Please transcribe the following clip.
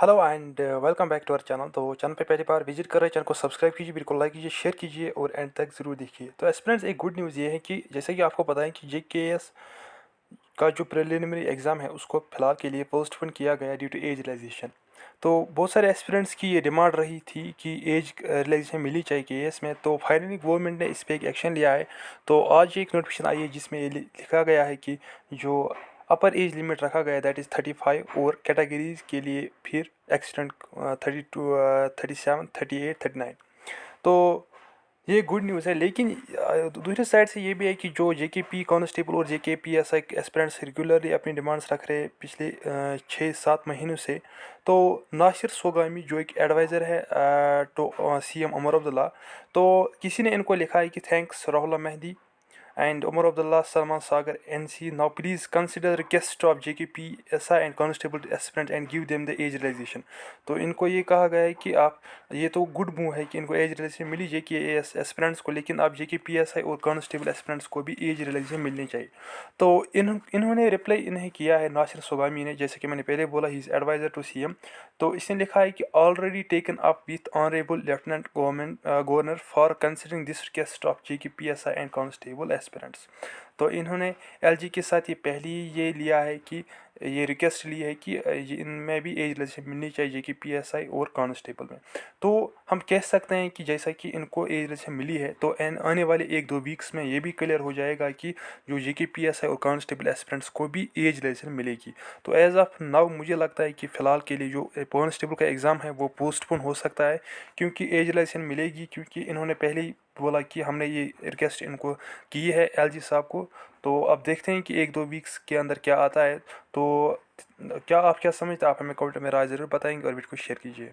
Hello and welcome back to our channel. तो channel पे पहली बार विजिट कर रहे हैं, चैनल को सब्सक्राइब कीजिए, बिल्कुल लाइक कीजिए, शेयर कीजिए और एंड तक ज़रूर देखिए। तो एस्पिरेंट्स, एक गुड न्यूज़ ये है कि जैसे कि आपको पता है कि JKS का जो प्रिलिमिनरी एग्ज़ाम है उसको फ़िलहाल के लिए पोस्टपोन किया गया ड्यू टू एज रिलैक्सेशन। तो बहुत सारे एस्पिरेंट्स की ये डिमांड रही थी कि एज रिलैक्सेशन मिलनी चाहिए केएस में, तो फाइनली गवर्नमेंट ने इस पर एक एक्शन लिया है। तो आज एक नोटिफिकेशन आई है जिसमें ये लिखा गया है कि जो अपर एज लिमिट रखा गया है दैट इज़ 35, और कैटेगरीज के लिए फिर एक्सटेंड 32, 37, 38, 39। तो ये गुड न्यूज़ है, लेकिन दूसरी साइड से ये भी है कि जो JKP कांस्टेबल और JKP SI एस्पिरेंट्स रेगुलरली अपनी डिमांड्स रख रहे हैं पिछले 6-7 महीनों से। तो नासिर सोगामी जो एक एडवाइज़र है तो CM उमर अब्दुल्ला, तो किसी ने इनको लिखा है कि thanks Rahul Mehdi and Umar Abdullah Salman Sagar NC. Now please consider request of JKP SI and constable aspirant and give them the age realization. तो इनको ये कहा गया है कि आप, ये तो गुड मूव है कि इनको एज रिलेक्सेशन मिली JKS एस्पिरेंट्स को, लेकिन आप JKP SI और कांस्टेबल एस्पिरेंट्स को भी एज रिलेक्सेशन मिलनी चाहिए। तो इन्होंने रिप्लाई इन्हें किया है नासिर सोगामी ने, जैसे कि मैंने पहले बोला, he is adviser to CM। तो इसने लिखा है कि already taken up with honourable lieutenant governor for considering this request of JKP SI and constable aspirants. तो इन्होंने LG के साथ ये पहली ये लिया है कि ये रिक्वेस्ट ली है कि इनमें भी एज रिलेक्सेशन मिलनी चाहिए JKP SI और कांस्टेबल में। तो हम कह सकते हैं कि जैसा कि इनको एज रिलेक्सेशन मिली है, तो आने वाले 1-2 वीक्स में ये भी क्लियर हो जाएगा कि जो JKP SI और कांस्टेबल एस्पिरेंट्स को भी एज रिलेक्सेशन मिलेगी। तो एज ऑफ नाउ मुझे लगता है कि फ़िलहाल के लिए जो कांस्टेबल का एग्ज़ाम है वो पोस्टपोन हो सकता है, क्योंकि एज रिलेक्सेशन मिलेगी, क्योंकि इन्होंने पहले ही बोला कि हमने ये रिक्वेस्ट इनको की है LG साहब को। तो अब देखते हैं कि 1-2 वीक्स के अंदर क्या आता है। तो क्या आप क्या समझते हैं? आप हमें कमेंट में राय ज़रूर बताएंगे और वीडियो को शेयर कीजिए।